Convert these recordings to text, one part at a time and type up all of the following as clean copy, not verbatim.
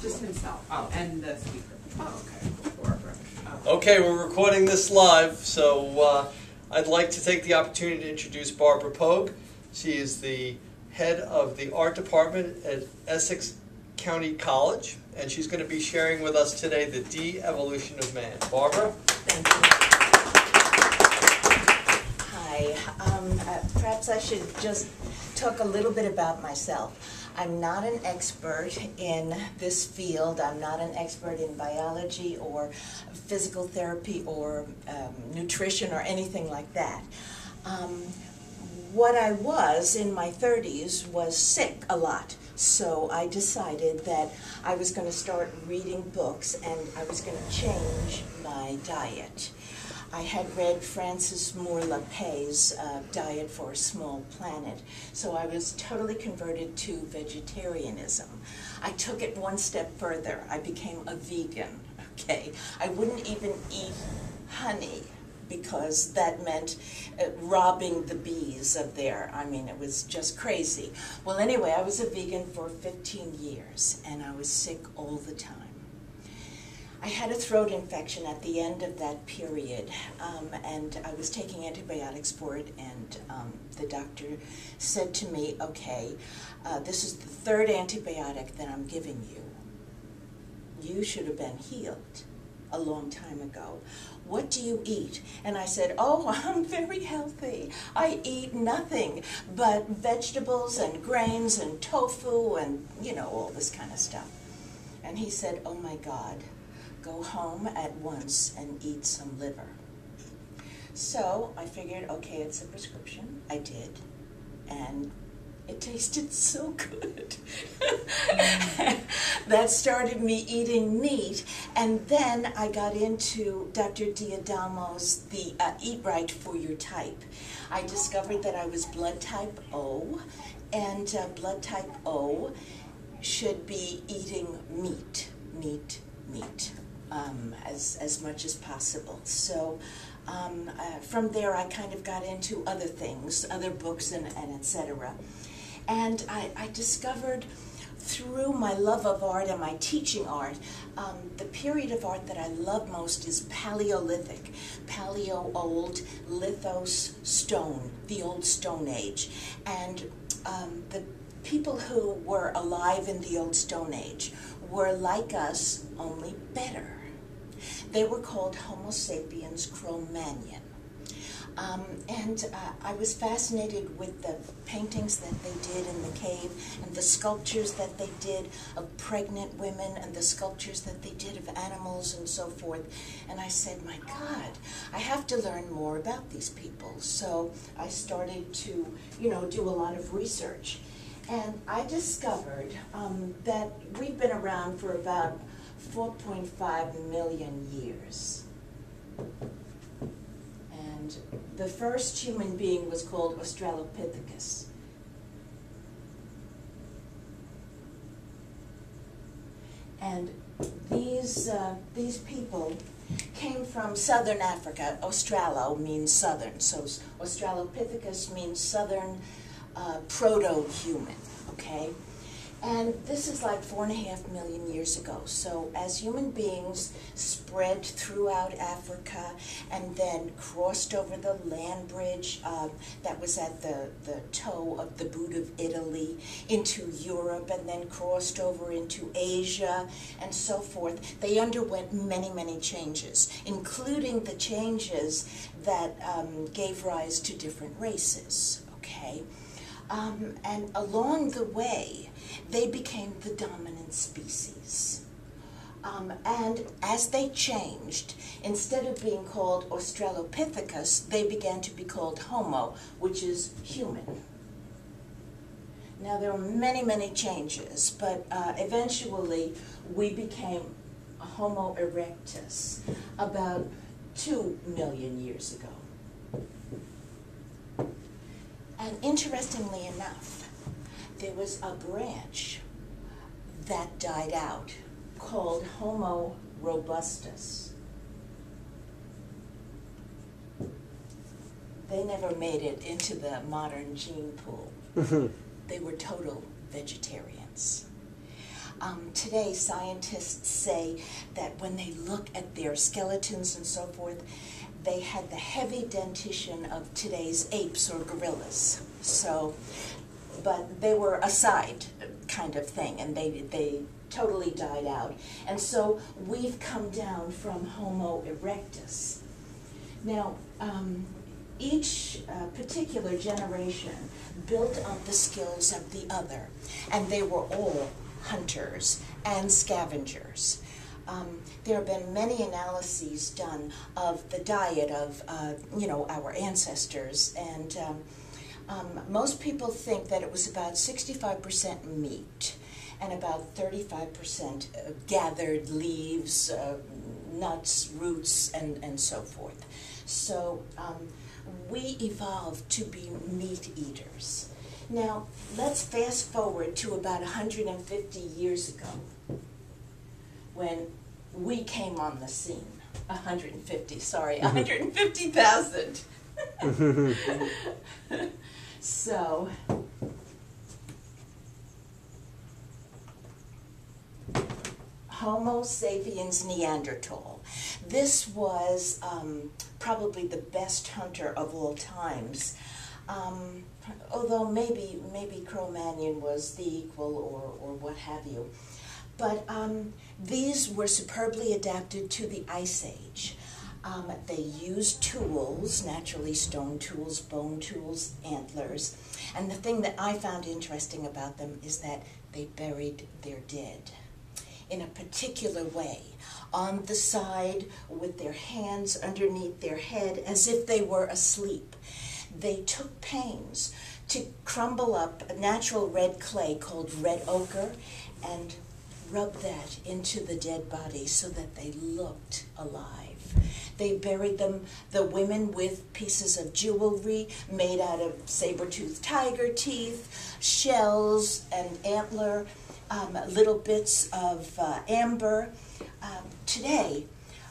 Just himself. Oh, and the speaker. Oh, okay. Barbara. Okay, we're recording this live, so I'd like to take the opportunity to introduce Barbara Pogue. She is the head of the art department at Essex County College, and she's going to be sharing with us today the de-evolution of man. Barbara? Thank you. Hi. Perhaps I should just talk a little bit about myself. I'm not an expert in this field. I'm not an expert in biology or physical therapy or nutrition or anything like that. What I was in my 30s was sick a lot. So I decided that I was going to start reading books and I was going to change my diet. I had read Francis Moore Lapay's Diet for a Small Planet, so I was totally converted to vegetarianism. I took it one step further. I became a vegan, okay? I wouldn't even eat honey because that meant robbing the bees of their, it was just crazy. Well, anyway, I was a vegan for 15 years, and I was sick all the time. I had a throat infection at the end of that period, and I was taking antibiotics for it, and the doctor said to me, okay, this is the third antibiotic that I'm giving you. You should have been healed a long time ago. What do you eat? And I said, oh, I'm very healthy. I eat nothing but vegetables and grains and tofu and, all this kind of stuff. And he said, oh my God, go home at once and eat some liver. So I figured, okay, it's a prescription. I did. And it tasted so good. That started me eating meat. And then I got into Dr. Diadamo's The Eat Right for Your Type. I discovered that I was blood type O, and blood type O should be eating meat, as much as possible. So from there I kind of got into other things, other books and etc. And I discovered through my love of art and my teaching art, the period of art that I love most is Paleolithic. Paleo, old, lithos, stone, the old Stone Age. And the people who were alive in the old Stone Age were like us, only better. They were called Homo sapiens Cro-Magnon. I was fascinated with the paintings that they did in the cave and the sculptures that they did of pregnant women and the sculptures that they did of animals and so forth. And I said, my God, I have to learn more about these people. So I started to, do a lot of research. And I discovered that we've been around for about 4.5 million years. And the first human being was called Australopithecus. And these people came from southern Africa. Australo means southern, so Australopithecus means southern proto-human, okay? And this is like 4.5 million years ago. So as human beings spread throughout Africa and then crossed over the land bridge that was at the toe of the boot of Italy into Europe and then crossed over into Asia and so forth, they underwent many, many changes, including the changes that gave rise to different races, okay? And along the way, they became the dominant species. And as they changed, instead of being called Australopithecus, they began to be called Homo, which is human. Now, there were many, many changes, but eventually we became Homo erectus about 2 million years ago. And interestingly enough, there was a branch that died out called Homo robustus. They never made it into the modern gene pool. They were total vegetarians. Today, scientists say that when they look at their skeletons and so forth, they had the heavy dentition of today's apes or gorillas. So, but they were a side kind of thing, and they totally died out. And so we've come down from Homo erectus. Now, each particular generation built on the skills of the other, and they were all hunters and scavengers. There have been many analyses done of the diet of, our ancestors, and most people think that it was about 65% meat and about 35% gathered leaves, nuts, roots, and so forth. So we evolved to be meat eaters. Now, let's fast forward to about 150 years ago when we came on the scene. 150,000. So, Homo sapiens Neanderthal. This was probably the best hunter of all times. Although maybe Cro-Magnon was the equal or what have you. But these were superbly adapted to the Ice Age. They used tools, naturally stone tools, bone tools, antlers. And the thing that I found interesting about them is that they buried their dead in a particular way, on the side with their hands underneath their head as if they were asleep. They took pains to crumble up a natural red clay called red ochre and rub that into the dead body so that they looked alive. They buried them, the women, with pieces of jewelry made out of saber-toothed tiger teeth, shells and antler, little bits of amber. Today,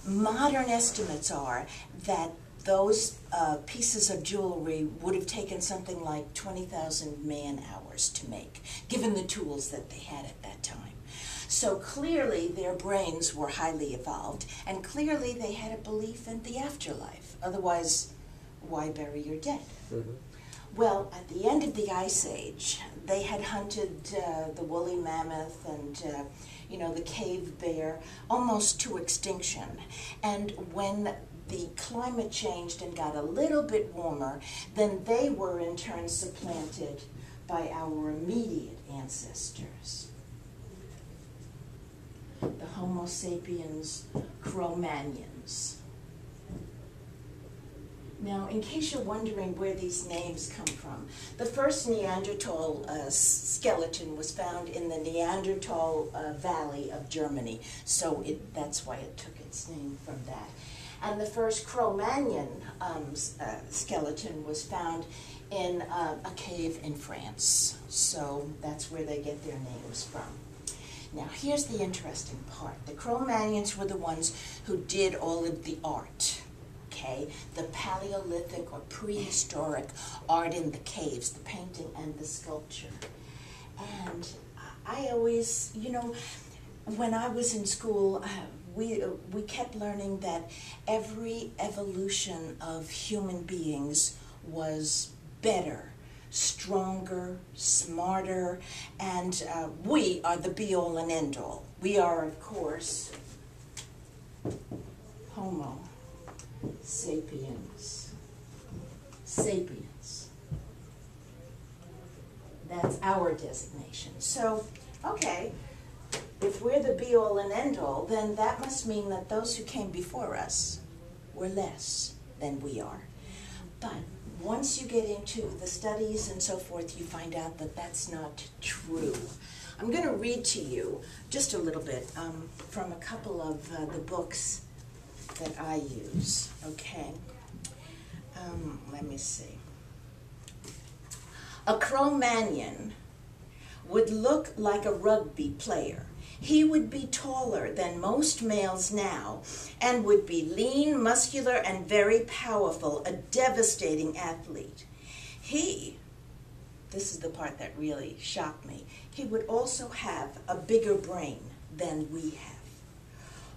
modern estimates are that those pieces of jewelry would have taken something like 20,000 man-hours to make, given the tools that they had at that time. So clearly their brains were highly evolved, and clearly they had a belief in the afterlife. Otherwise, why bury your dead? Mm-hmm. Well, at the end of the Ice Age, they had hunted the woolly mammoth and the cave bear almost to extinction. And when the climate changed and got a little bit warmer, then they were in turn supplanted by our immediate ancestors, the Homo sapiens Cro-Magnons. Now, in case you're wondering where these names come from, the first Neanderthal skeleton was found in the Neanderthal Valley of Germany, so that's why it took its name from that. And the first Cro-Magnon skeleton was found in a cave in France, so that's where they get their names from. Now, here's the interesting part. The Cro-Magnons were the ones who did all of the art. Okay, the Paleolithic or prehistoric art in the caves, the painting and the sculpture. And I always, when I was in school, we kept learning that every evolution of human beings was better, stronger, smarter, and we are the be-all and end-all. We are, of course, Homo sapiens. Sapiens. That's our designation. So, okay, if we're the be-all and end-all, then that must mean that those who came before us were less than we are. But once you get into the studies and so forth, you find out that that's not true. I'm going to read to you just a little bit from a couple of the books that I use, okay? Let me see. A Cro-Magnon would look like a rugby player. He would be taller than most males now and would be lean, muscular, and very powerful, a devastating athlete. He this is the part that really shocked me, he would also have a bigger brain than we have.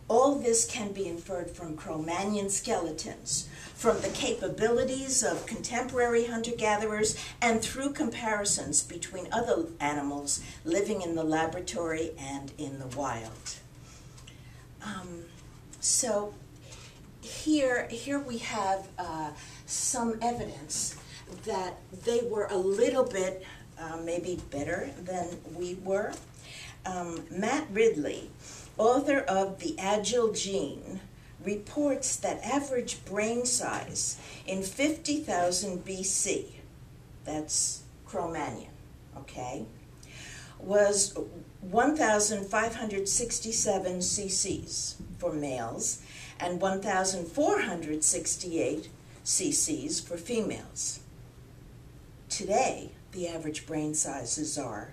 All this can be inferred from Cro-Magnon skeletons, from the capabilities of contemporary hunter-gatherers, and through comparisons between other animals living in the laboratory and in the wild. So here we have some evidence that they were a little bit maybe better than we were. Matt Ridley, author of The Agile Gene, reports that average brain size in 50,000 BC, that's Cro-Magnon, okay, was 1,567 cc's for males and 1,468 cc's for females. Today, the average brain sizes are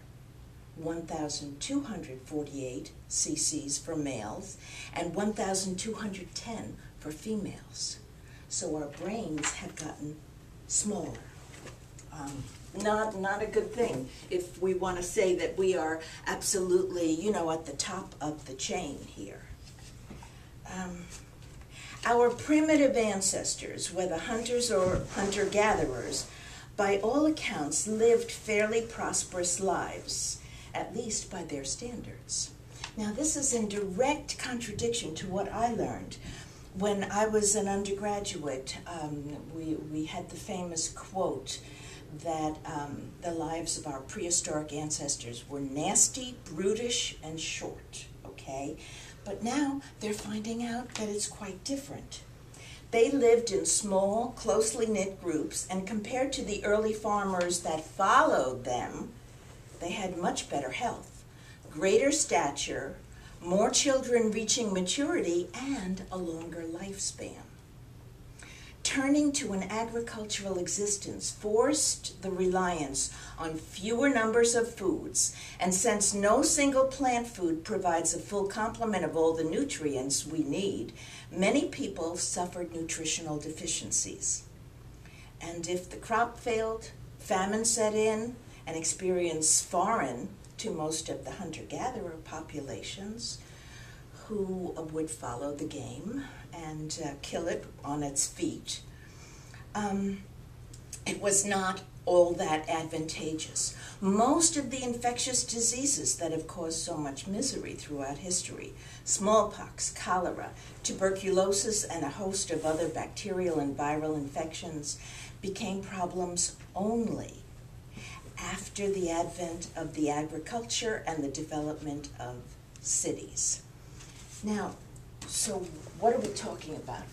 1,248 cc's for males and 1,210 for females. So our brains have gotten smaller. Not a good thing if we want to say that we are absolutely, you know, at the top of the chain here. Our primitive ancestors, whether hunters or hunter-gatherers, by all accounts lived fairly prosperous lives, at least by their standards. Now, this is in direct contradiction to what I learned. When I was an undergraduate, we had the famous quote that the lives of our prehistoric ancestors were nasty, brutish, and short, okay? But now they're finding out that it's quite different. They lived in small, closely knit groups, and compared to the early farmers that followed them, they had much better health, greater stature, more children reaching maturity, and a longer lifespan. Turning to an agricultural existence forced the reliance on fewer numbers of foods, and since no single plant food provides a full complement of all the nutrients we need, many people suffered nutritional deficiencies. And if the crop failed, famine set in, an experience foreign to most of the hunter-gatherer populations, who would follow the game and kill it on its feet. It was not all that advantageous. Most of the infectious diseases that have caused so much misery throughout history, smallpox, cholera, tuberculosis, and a host of other bacterial and viral infections, became problems only after the advent of the agriculture and the development of cities. Now, so what are we talking about?